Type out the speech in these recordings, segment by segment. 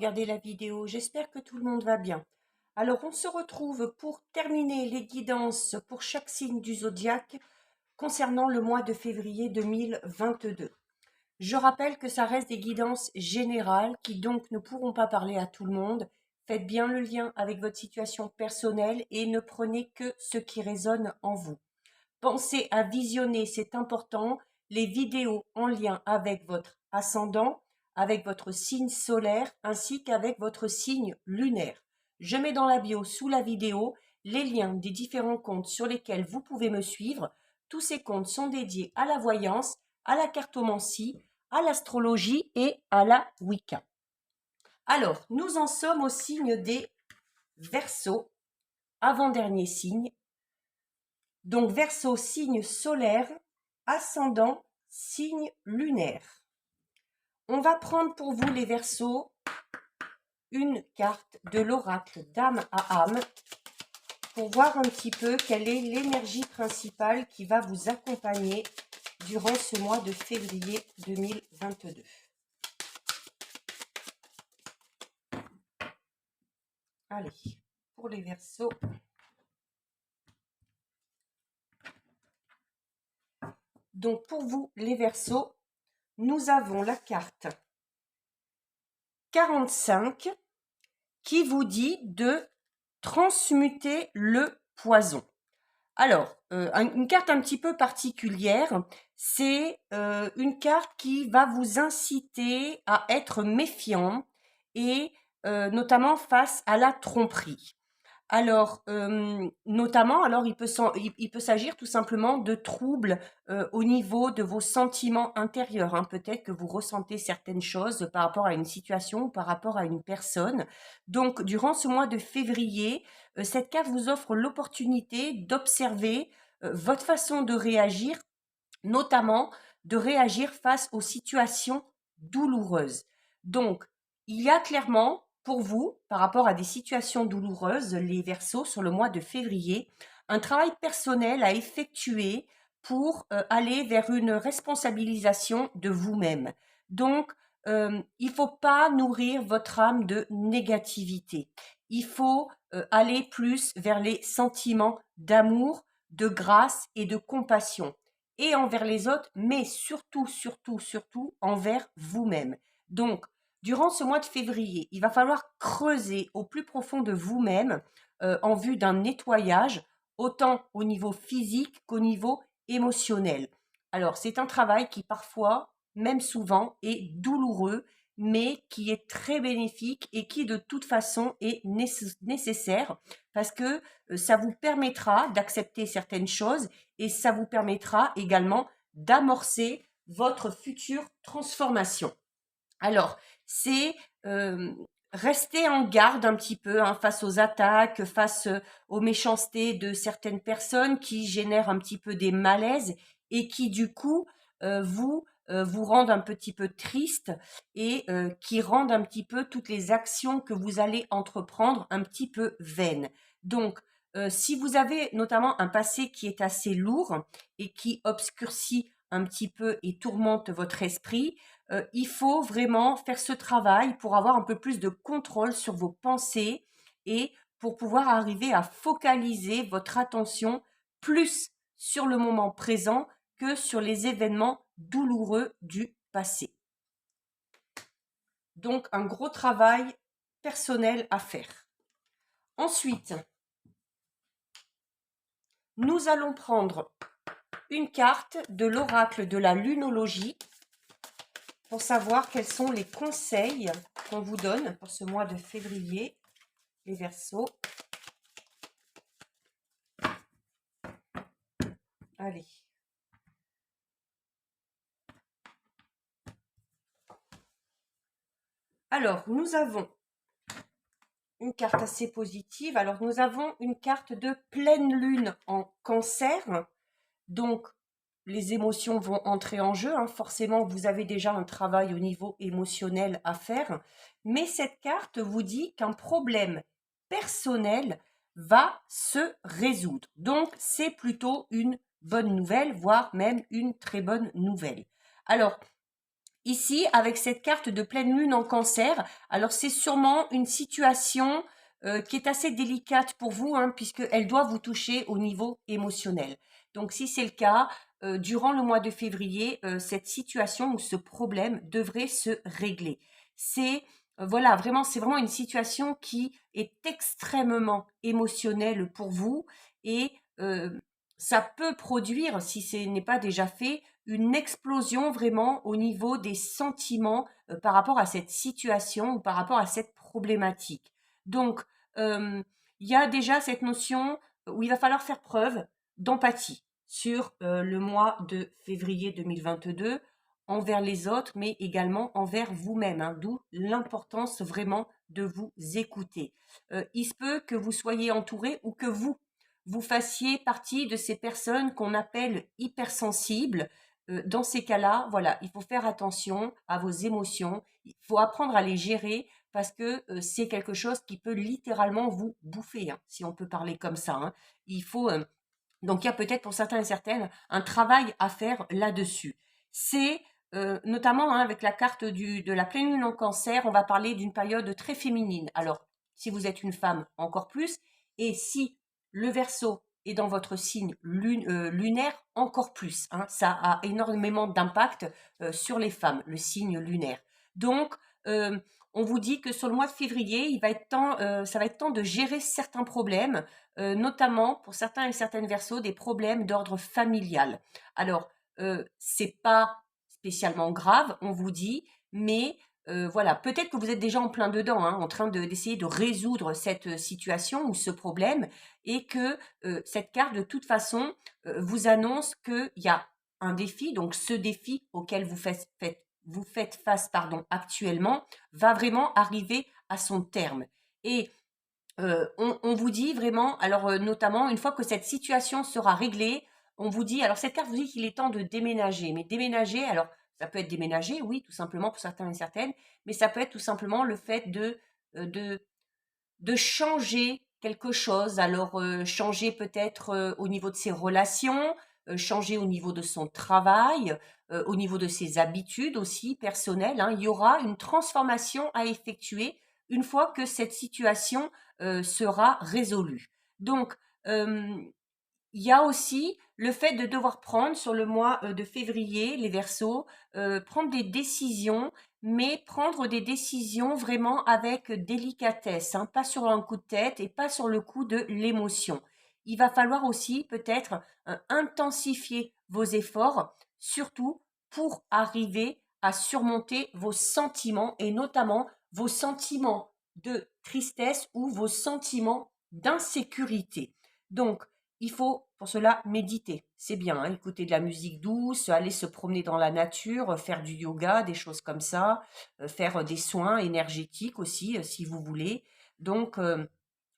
regarder la vidéo. J'espère que tout le monde va bien. Alors, on se retrouve pour terminer les guidances pour chaque signe du zodiaque concernant le mois de février 2022. Je rappelle que ça reste des guidances générales qui donc ne pourront pas parler à tout le monde. Faites bien le lien avec votre situation personnelle et ne prenez que ce qui résonne en vous. Pensez à visionner, c'est important, les vidéos en lien avec votre ascendant, avec votre signe solaire ainsi qu'avec votre signe lunaire. Je mets dans la bio sous la vidéo les liens des différents comptes sur lesquels vous pouvez me suivre. Tous ces comptes sont dédiés à la voyance, à la cartomancie, à l'astrologie et à la Wicca. Alors, nous en sommes au signe des Verseaux, avant-dernier signe. Donc, Verseau, signe solaire, ascendant, signe lunaire. On va prendre pour vous les Verseaux une carte de l'oracle d'âme à âme pour voir un petit peu quelle est l'énergie principale qui va vous accompagner durant ce mois de février 2022. Allez, pour les Verseaux. Donc, pour vous, les Verseaux, nous avons la carte 45 qui vous dit de transmuter le poison. Alors, une carte un petit peu particulière, c'est une carte qui va vous inciter à être méfiant et notamment face à la tromperie. Alors, notamment, alors il peut s'agir tout simplement de troubles au niveau de vos sentiments intérieurs, hein. Peut-être que vous ressentez certaines choses par rapport à une situation, par rapport à une personne. Donc, durant ce mois de février, cette carte vous offre l'opportunité d'observer votre façon de réagir, notamment de réagir face aux situations douloureuses. Donc, il y a clairement pour vous, par rapport à des situations douloureuses, les Verseaux, sur le mois de février, un travail personnel à effectuer pour aller vers une responsabilisation de vous-même. Donc, il ne faut pas nourrir votre âme de négativité. Il faut aller plus vers les sentiments d'amour, de grâce et de compassion, et envers les autres, mais surtout, surtout, surtout envers vous-même. Donc, durant ce mois de février, il va falloir creuser au plus profond de vous-même en vue d'un nettoyage, autant au niveau physique qu'au niveau émotionnel. Alors, c'est un travail qui parfois, même souvent, est douloureux, mais qui est très bénéfique et qui de toute façon est nécessaire parce que ça vous permettra d'accepter certaines choses et ça vous permettra également d'amorcer votre future transformation. Alors, c'est rester en garde un petit peu hein, face aux attaques, face aux méchancetés de certaines personnes qui génèrent un petit peu des malaises et qui du coup vous rendent un petit peu triste et qui rendent un petit peu toutes les actions que vous allez entreprendre un petit peu vaines. Donc, si vous avez notamment un passé qui est assez lourd et qui obscurcit un petit peu et tourmente votre esprit, il faut vraiment faire ce travail pour avoir un peu plus de contrôle sur vos pensées et pour pouvoir arriver à focaliser votre attention plus sur le moment présent que sur les événements douloureux du passé. Donc, un gros travail personnel à faire. Ensuite, nous allons prendre une carte de l'oracle de la lunologie pour savoir quels sont les conseils qu'on vous donne pour ce mois de février, les Verseaux. Allez. Alors, nous avons une carte assez positive. Alors, nous avons une carte de pleine lune en Cancer. Donc, les émotions vont entrer en jeu. Hein. Forcément, vous avez déjà un travail au niveau émotionnel à faire. Mais cette carte vous dit qu'un problème personnel va se résoudre. Donc, c'est plutôt une bonne nouvelle, voire même une très bonne nouvelle. Alors, Ici, avec cette carte de pleine lune en Cancer, alors c'est sûrement une situation qui est assez délicate pour vous, hein, puisqu'elle doit vous toucher au niveau émotionnel. Donc si c'est le cas, durant le mois de février, cette situation ou ce problème devrait se régler. C'est voilà, vraiment, c'est vraiment une situation qui est extrêmement émotionnelle pour vous et ça peut produire, si ce n'est pas déjà fait, une explosion vraiment au niveau des sentiments par rapport à cette situation ou par rapport à cette problématique. Donc, euh, il y a déjà cette notion où il va falloir faire preuve d'empathie sur le mois de février 2022 envers les autres, mais également envers vous-même, hein, d'où l'importance vraiment de vous écouter. Il se peut que vous soyez entouré ou que vous fassiez partie de ces personnes qu'on appelle hypersensibles. Dans ces cas-là, voilà, il faut faire attention à vos émotions, il faut apprendre à les gérer parce que c'est quelque chose qui peut littéralement vous bouffer, hein, si on peut parler comme ça, hein. Il faut donc il y a peut-être pour certains et certaines un travail à faire là-dessus. C'est notamment, hein, avec la carte de la pleine lune en Cancer, on va parler d'une période très féminine. Alors, si vous êtes une femme, encore plus, et si le Verseau est dans votre signe lunaire, encore plus, hein. Ça a énormément d'impact sur les femmes, le signe lunaire. Donc, euh, on vous dit que sur le mois de février, ça va être temps de gérer certains problèmes, notamment pour certains et certaines Verseaux, des problèmes d'ordre familial. Alors, c'est pas spécialement grave, on vous dit, mais voilà, peut-être que vous êtes déjà en plein dedans, hein, en train d'essayer de résoudre cette situation ou ce problème, et que cette carte, de toute façon, vous annonce qu'il y a un défi, donc ce défi auquel vous faites face actuellement, va vraiment arriver à son terme. Et on vous dit vraiment, alors notamment, une fois que cette situation sera réglée, on vous dit, alors cette carte vous dit qu'il est temps de déménager. Mais déménager, alors ça peut être déménager, oui, tout simplement pour certains et certaines, mais ça peut être tout simplement le fait euh, de, de changer quelque chose. Alors changer peut-être au niveau de ses relations, changer au niveau de son travail, au niveau de ses habitudes aussi personnelles, hein. Il y aura une transformation à effectuer une fois que cette situation sera résolue. Donc, euh, il y a aussi le fait de devoir prendre sur le mois de février, les Verseaux, prendre des décisions, mais prendre des décisions vraiment avec délicatesse, hein, pas sur un coup de tête et pas sur le coup de l'émotion. Il va falloir aussi peut-être intensifier vos efforts, surtout pour arriver à surmonter vos sentiments et notamment vos sentiments de tristesse ou vos sentiments d'insécurité. Donc, il faut pour cela méditer. C'est bien, hein, écouter de la musique douce, aller se promener dans la nature, faire du yoga, des choses comme ça, faire des soins énergétiques aussi, si vous voulez. Donc,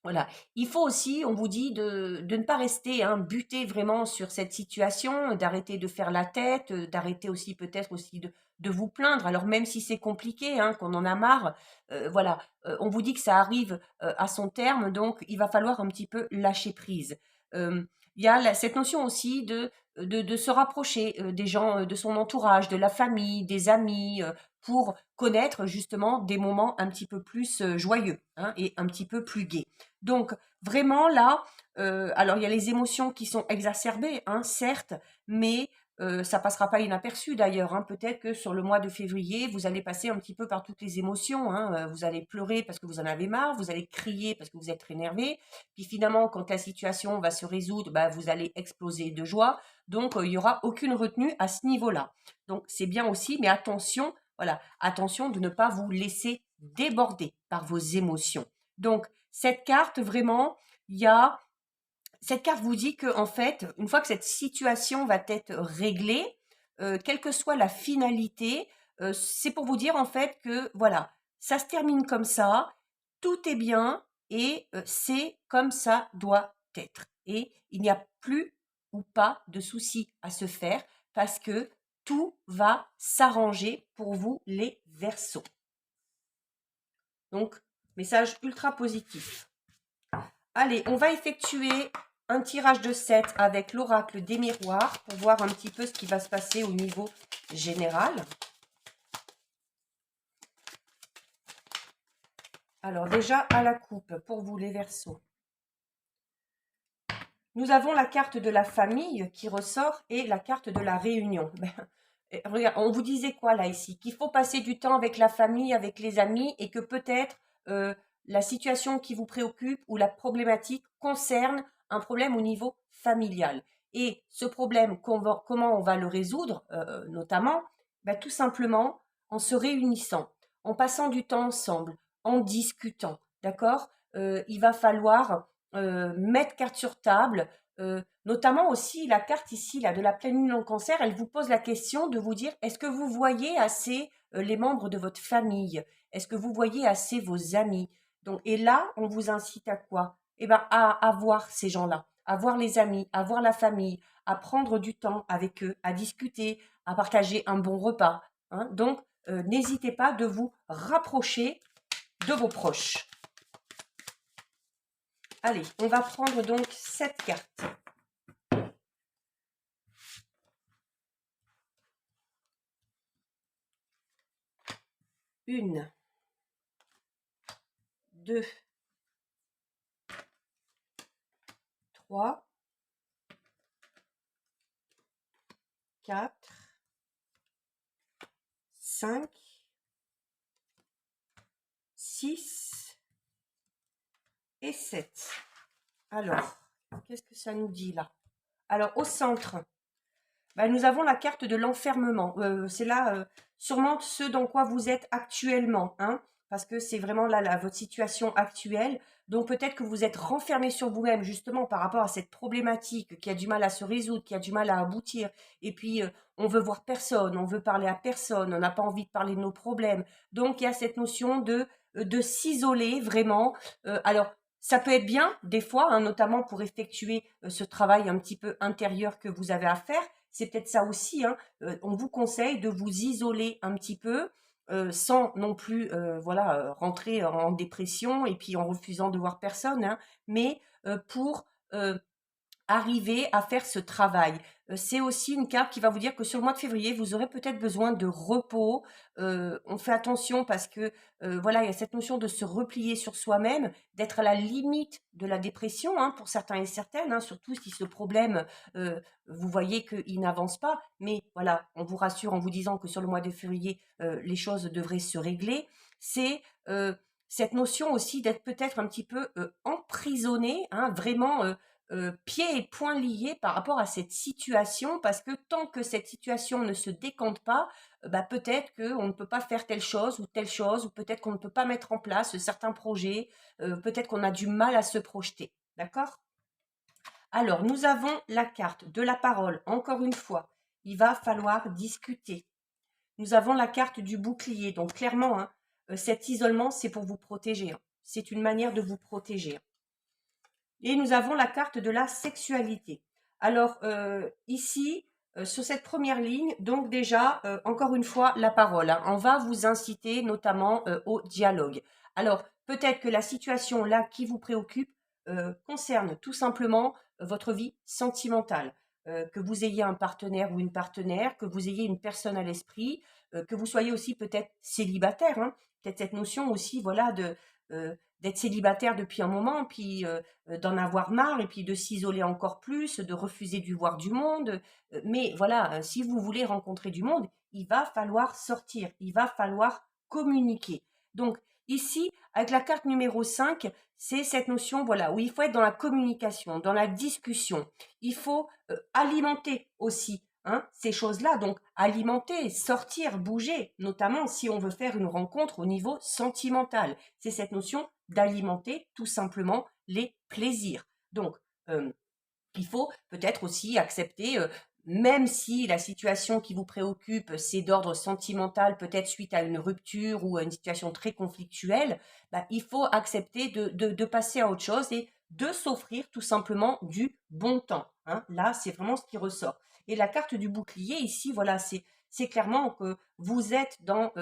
voilà. Il faut aussi, on vous dit, de ne pas rester hein, buté vraiment sur cette situation, d'arrêter de faire la tête, d'arrêter aussi peut-être aussi de vous plaindre. Alors même si c'est compliqué, hein, qu'on en a marre, voilà, on vous dit que ça arrive à son terme, donc il va falloir un petit peu lâcher prise. Euh, il y a cette notion aussi de se rapprocher des gens de son entourage, de la famille, des amis, pour connaître justement des moments un petit peu plus joyeux hein, et un petit peu plus gais. Donc vraiment là, alors il y a les émotions qui sont exacerbées, hein, certes, mais ça passera pas inaperçu d'ailleurs, hein. Peut-être que sur le mois de février, vous allez passer un petit peu par toutes les émotions, hein. Vous allez pleurer parce que vous en avez marre, vous allez crier parce que vous êtes énervé, puis finalement, quand la situation va se résoudre, bah, vous allez exploser de joie. Donc, il n'y aura aucune retenue à ce niveau-là. Donc, c'est bien aussi, mais attention, voilà, attention de ne pas vous laisser déborder par vos émotions. Donc, cette carte, vraiment, il y a cette carte vous dit que en fait, une fois que cette situation va être réglée, quelle que soit la finalité, c'est pour vous dire en fait que voilà, ça se termine comme ça, tout est bien et c'est comme ça doit être. Et il n'y a plus ou pas de souci à se faire parce que tout va s'arranger pour vous les Verseaux. Donc, message ultra positif. Allez, on va effectuer un tirage de 7 avec l'oracle des miroirs pour voir un petit peu ce qui va se passer au niveau général. Alors déjà, à la coupe, pour vous les Verseaux. Nous avons la carte de la famille qui ressort et la carte de la réunion. Regarde, on vous disait quoi là ici? Qu'il faut passer du temps avec la famille, avec les amis et que peut-être la situation qui vous préoccupe ou la problématique concerne un problème au niveau familial. Et ce problème, comment on va le résoudre, notamment, tout simplement en se réunissant, en passant du temps ensemble, en discutant, d'accord? Il va falloir mettre carte sur table, notamment aussi la carte ici là, de la pleine lune en cancer, elle vous pose la question de vous dire, est-ce que vous voyez assez les membres de votre famille? Est-ce que vous voyez assez vos amis? Donc, et là, on vous incite à quoi? Eh ben, à voir ces gens-là, à voir les amis, à voir la famille, à prendre du temps avec eux, à discuter, à partager un bon repas, hein. Donc, n'hésitez pas de vous rapprocher de vos proches. Allez, on va prendre donc cette carte. Une, deux, trois, quatre, cinq, six et 7. Alors, qu'est-ce que ça nous dit là? Alors, au centre, nous avons la carte de l'enfermement. C'est là sûrement ce dans quoi vous êtes actuellement, hein, parce que c'est vraiment là, votre situation actuelle. Donc peut-être que vous êtes renfermé sur vous-même justement par rapport à cette problématique qui a du mal à se résoudre, qui a du mal à aboutir. Et puis on veut voir personne, on veut parler à personne, on n'a pas envie de parler de nos problèmes. Donc il y a cette notion de s'isoler vraiment. Alors ça peut être bien des fois, hein, notamment pour effectuer ce travail un petit peu intérieur que vous avez à faire. C'est peut-être ça aussi, hein. On vous conseille de vous isoler un petit peu, sans non plus rentrer en dépression et puis en refusant de voir personne, hein, mais pour arriver à faire ce travail. C'est aussi une carte qui va vous dire que sur le mois de février, vous aurez peut-être besoin de repos. On fait attention parce que voilà, il y a cette notion de se replier sur soi-même, d'être à la limite de la dépression, hein, pour certains et certaines, hein, surtout si ce problème, vous voyez qu'il n'avance pas. Mais voilà, on vous rassure en vous disant que sur le mois de février, les choses devraient se régler. C'est cette notion aussi d'être peut-être un petit peu emprisonné, hein, vraiment pieds et poings liés par rapport à cette situation, parce que tant que cette situation ne se décante pas, peut-être qu'on ne peut pas faire telle chose, ou peut-être qu'on ne peut pas mettre en place certains projets, peut-être qu'on a du mal à se projeter. D'accord? Alors, nous avons la carte de la parole. Encore une fois, il va falloir discuter. Nous avons la carte du bouclier. Donc, clairement, hein, cet isolement, c'est pour vous protéger, hein. C'est une manière de vous protéger, hein. Et nous avons la carte de la sexualité. Alors ici, sur cette première ligne, donc déjà, encore une fois, la parole, hein. On va vous inciter notamment au dialogue. Alors peut-être que la situation là qui vous préoccupe concerne tout simplement votre vie sentimentale. Que vous ayez un partenaire ou une partenaire, que vous ayez une personne à l'esprit, que vous soyez aussi peut-être célibataire, hein. Peut-être cette notion aussi, voilà, d'être célibataire depuis un moment, puis d'en avoir marre et puis de s'isoler encore plus, de refuser du voir du monde. Mais voilà, si vous voulez rencontrer du monde, il va falloir sortir, il va falloir communiquer. Donc ici, avec la carte numéro 5, c'est cette notion, voilà, où il faut être dans la communication, dans la discussion. Il faut alimenter aussi, hein, ces choses-là. Donc alimenter, sortir, bouger, notamment si on veut faire une rencontre au niveau sentimental. C'est cette notion d'alimenter tout simplement les plaisirs. Donc, il faut peut-être aussi accepter, même si la situation qui vous préoccupe, c'est d'ordre sentimental, peut-être suite à une rupture ou à une situation très conflictuelle, il faut accepter de passer à autre chose et de s'offrir tout simplement du bon temps, hein. Là, c'est vraiment ce qui ressort. Et la carte du bouclier ici, voilà, c'est clairement que vous êtes dans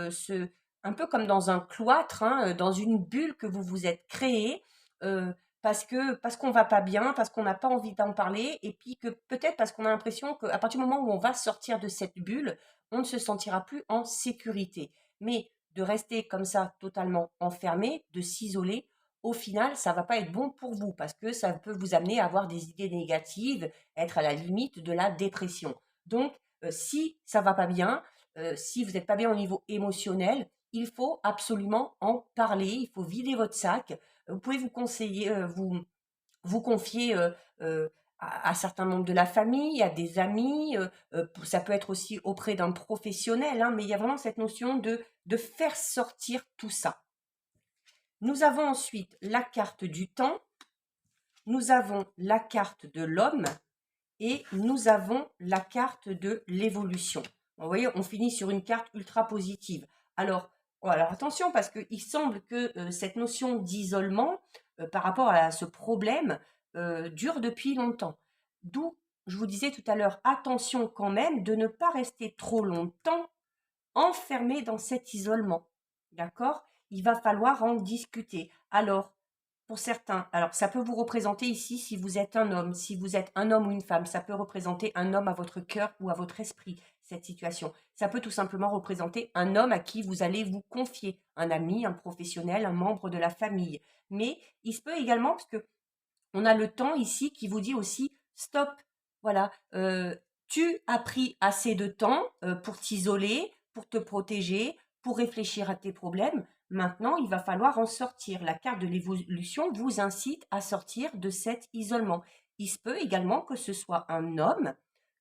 un peu comme dans un cloître, hein, dans une bulle que vous vous êtes créée. euh, parce qu'on va pas bien, parce qu'on n'a pas envie d'en parler, et puis que peut-être parce qu'on a l'impression qu'à partir du moment où on va sortir de cette bulle, on ne se sentira plus en sécurité. Mais de rester comme ça totalement enfermé, de s'isoler, au final, ça va pas être bon pour vous parce que ça peut vous amener à avoir des idées négatives, être à la limite de la dépression. Donc, si ça va pas bien, si vous n'êtes pas bien au niveau émotionnel, il faut absolument en parler, il faut vider votre sac. Vous pouvez vous conseiller, vous confier à certains membres de la famille, à des amis, ça peut être aussi auprès d'un professionnel, hein, mais il y a vraiment cette notion de faire sortir tout ça. Nous avons ensuite la carte du temps, nous avons la carte de l'homme et nous avons la carte de l'évolution. Vous voyez, on finit sur une carte ultra positive. Alors attention, parce qu'il semble que cette notion d'isolement par rapport à ce problème dure depuis longtemps. D'où, je vous disais tout à l'heure, attention quand même de ne pas rester trop longtemps enfermé dans cet isolement. D'accord? Il va falloir en discuter. Alors, pour certains, alors ça peut vous représenter ici si vous êtes un homme, si vous êtes un homme ou une femme, ça peut représenter un homme à votre cœur ou à votre esprit, cette situation. Ça peut tout simplement représenter un homme à qui vous allez vous confier, un ami, un professionnel, un membre de la famille. Mais il se peut également, parce que on a le temps ici qui vous dit aussi stop. Voilà, tu as pris assez de temps pour t'isoler, pour te protéger, pour réfléchir à tes problèmes. Maintenant, il va falloir en sortir. La carte de l'évolution vous incite à sortir de cet isolement. Il se peut également que ce soit un homme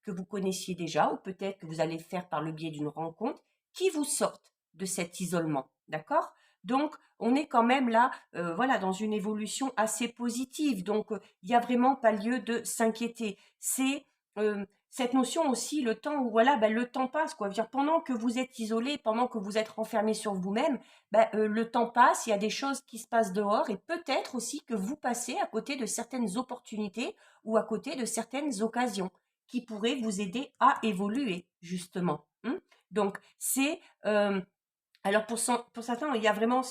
que vous connaissiez déjà ou peut-être que vous allez faire par le biais d'une rencontre qui vous sorte de cet isolement. D'accord? Donc, on est quand même là, voilà, dans une évolution assez positive. Donc, il n'y a vraiment pas lieu de s'inquiéter. C'est cette notion aussi, le temps où voilà, ben, le temps passe, quoi. Dire, pendant que vous êtes isolé, pendant que vous êtes renfermé sur vous-même, ben, le temps passe, il y a des choses qui se passent dehors et peut-être aussi que vous passez à côté de certaines opportunités ou à côté de certaines occasions qui pourraient vous aider à évoluer, justement. Donc, c'est alors pour certains, il y a vraiment,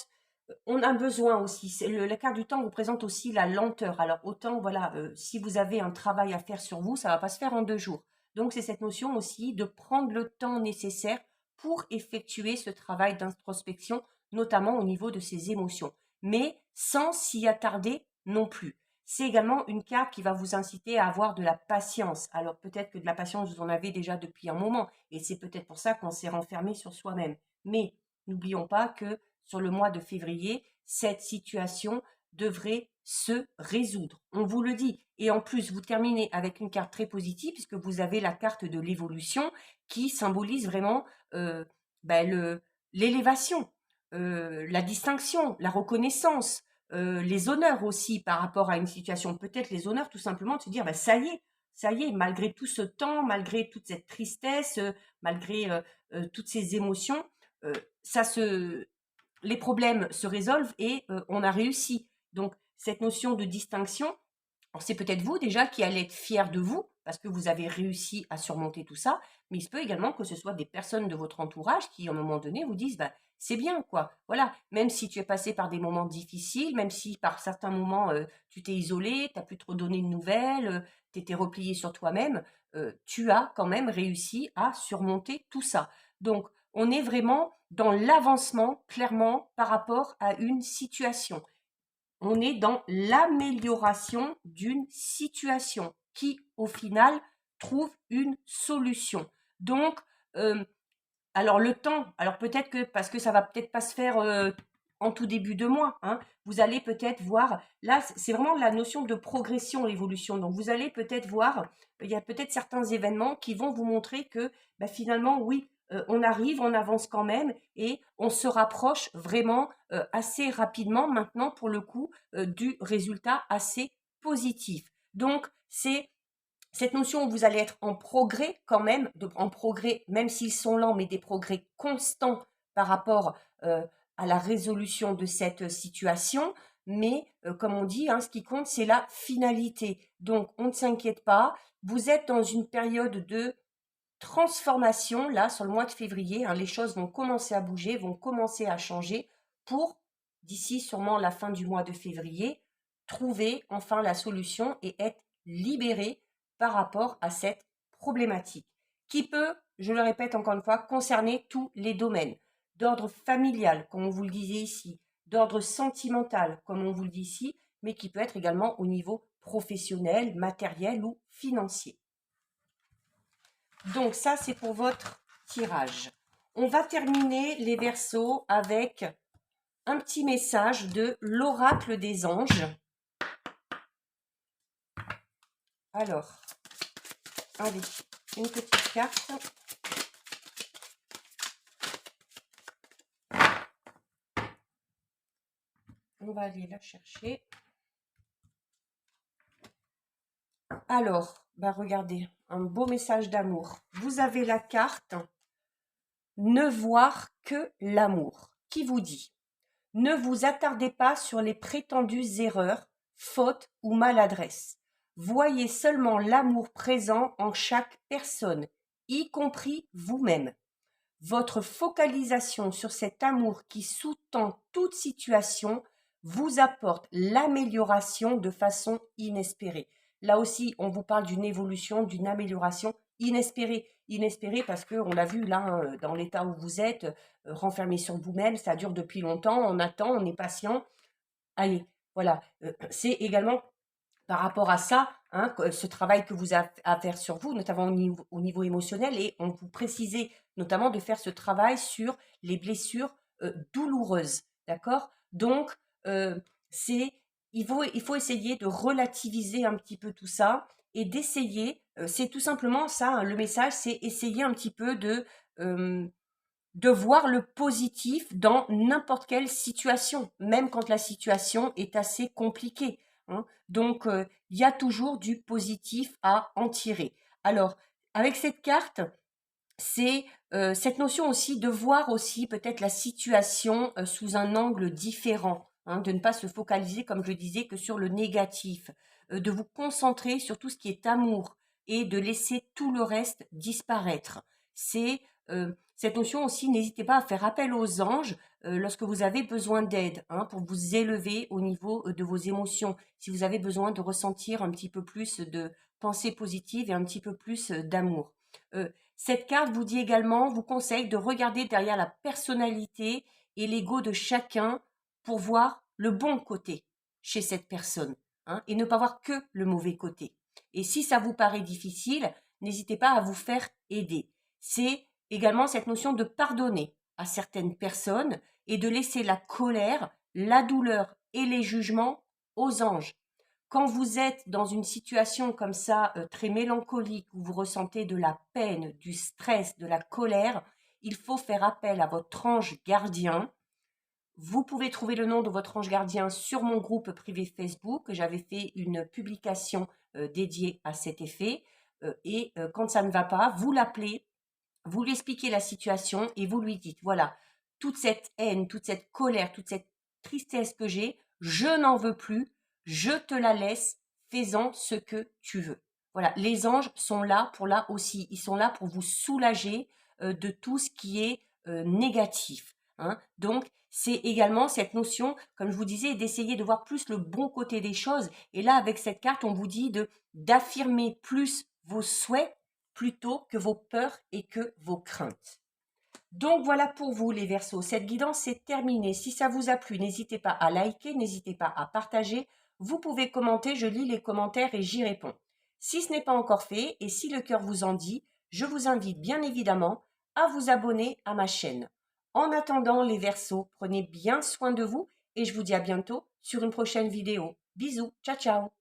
on a besoin aussi. La carte du temps représente aussi la lenteur. Alors autant, voilà, si vous avez un travail à faire sur vous, ça va pas se faire en 2 jours. Donc c'est cette notion aussi de prendre le temps nécessaire pour effectuer ce travail d'introspection, notamment au niveau de ses émotions, mais sans s'y attarder non plus. C'est également une carte qui va vous inciter à avoir de la patience. Alors peut-être que de la patience, vous en avez déjà depuis un moment, et c'est peut-être pour ça qu'on s'est renfermé sur soi-même. Mais n'oublions pas que sur le mois de février, cette situation devrait se résoudre. On vous le dit. Et en plus, vous terminez avec une carte très positive puisque vous avez la carte de l'évolution qui symbolise vraiment l'élévation, la distinction, la reconnaissance, les honneurs aussi par rapport à une situation. Peut-être les honneurs tout simplement de se dire, ça y est, malgré tout ce temps, malgré toute cette tristesse, malgré toutes ces émotions, euh, les problèmes se résolvent et on a réussi. Donc cette notion de distinction, c'est peut-être vous déjà qui allez être fier de vous parce que vous avez réussi à surmonter tout ça, mais il se peut également que ce soit des personnes de votre entourage qui, à un moment donné, vous disent, bah, c'est bien, quoi. Voilà, même si tu es passé par des moments difficiles, même si par certains moments tu t'es isolé, tu n'as plus trop donné de nouvelles, tu étais replié sur toi-même, tu as quand même réussi à surmonter tout ça. Donc, on est vraiment dans l'avancement, clairement, par rapport à une situation. On est dans l'amélioration d'une situation qui, au final, trouve une solution. Donc, alors le temps, alors peut-être que parce que ça va peut-être pas se faire en tout début de mois, hein, vous allez peut-être voir, là c'est vraiment la notion de progression, l'évolution. Donc vous allez peut-être voir, il y a peut-être certains événements qui vont vous montrer que bah, finalement oui, on arrive, on avance quand même et on se rapproche vraiment assez rapidement maintenant pour le coup du résultat assez positif. Donc c'est cette notion où vous allez être en progrès quand même, en progrès même s'ils sont lents, mais des progrès constants par rapport à la résolution de cette situation. Mais comme on dit, hein, ce qui compte, c'est la finalité. Donc, on ne s'inquiète pas. Vous êtes dans une période de transformation, là, sur le mois de février. Hein, les choses vont commencer à bouger, vont commencer à changer pour, d'ici sûrement la fin du mois de février, trouver enfin la solution et être libéré par rapport à cette problématique qui peut, je le répète encore une fois, concerner tous les domaines. d'ordre familial, comme on vous le disait ici, d'ordre sentimental, comme on vous le dit ici, mais qui peut être également au niveau professionnel, matériel ou financier. Donc ça, c'est pour votre tirage. On va terminer les Verseaux avec un petit message de l'oracle des anges. Alors, allez, une petite carte. On va aller la chercher. Alors, regardez, un beau message d'amour. Vous avez la carte « Ne voir que l'amour » qui vous dit « Ne vous attardez pas sur les prétendues erreurs, fautes ou maladresses. Voyez seulement l'amour présent en chaque personne, y compris vous-même. Votre focalisation sur cet amour qui sous-tend toute situation vous apporte l'amélioration de façon inespérée. » Là aussi, on vous parle d'une évolution, d'une amélioration inespérée. Inespérée parce qu'on l'a vu là, dans l'état où vous êtes, renfermé sur vous-même, ça dure depuis longtemps, on attend, on est patient. Allez, voilà. C'est également par rapport à ça, hein, ce travail que vous avez à faire sur vous, notamment au niveau émotionnel, et on vous précisait notamment de faire ce travail sur les blessures douloureuses, d'accord? Donc, c'est, il faut essayer de relativiser un petit peu tout ça et d'essayer, c'est tout simplement ça, hein, le message, c'est essayer un petit peu de voir le positif dans n'importe quelle situation, même quand la situation est assez compliquée, hein. Donc, il y a toujours du positif à en tirer. Alors, avec cette carte, c'est cette notion aussi de voir aussi peut-être la situation sous un angle différent, hein, de ne pas se focaliser, comme je disais, que sur le négatif, de vous concentrer sur tout ce qui est amour et de laisser tout le reste disparaître. C'est cette notion aussi, n'hésitez pas à faire appel aux anges lorsque vous avez besoin d'aide, hein, pour vous élever au niveau de vos émotions, si vous avez besoin de ressentir un petit peu plus de pensée positive et un petit peu plus d'amour. Cette carte vous dit également, vous conseille de regarder derrière la personnalité et l'ego de chacun pour voir le bon côté chez cette personne, hein, et ne pas voir que le mauvais côté. Et si ça vous paraît difficile, n'hésitez pas à vous faire aider. C'est également cette notion de pardonner à certaines personnes et de laisser la colère, la douleur et les jugements aux anges. Quand vous êtes dans une situation comme ça, très mélancolique, où vous ressentez de la peine, du stress, de la colère, il faut faire appel à votre ange gardien. Vous pouvez trouver le nom de votre ange gardien sur mon groupe privé Facebook. J'avais fait une publication dédiée à cet effet. Et quand ça ne va pas, vous l'appelez, vous lui expliquez la situation et vous lui dites, voilà, toute cette haine, toute cette colère, toute cette tristesse que j'ai, je n'en veux plus, je te la laisse, fais-en ce que tu veux. Voilà, les anges sont là pour là aussi, ils sont là pour vous soulager de tout ce qui est négatif, hein. Donc, c'est également cette notion, comme je vous disais, d'essayer de voir plus le bon côté des choses. Et là, avec cette carte, on vous dit d'affirmer plus vos souhaits plutôt que vos peurs et que vos craintes. Donc voilà pour vous les Verseaux, cette guidance est terminée. Si ça vous a plu, n'hésitez pas à liker, n'hésitez pas à partager. Vous pouvez commenter, je lis les commentaires et j'y réponds. Si ce n'est pas encore fait et si le cœur vous en dit, je vous invite bien évidemment à vous abonner à ma chaîne. En attendant les Verseaux, prenez bien soin de vous et je vous dis à bientôt sur une prochaine vidéo. Bisous, ciao ciao.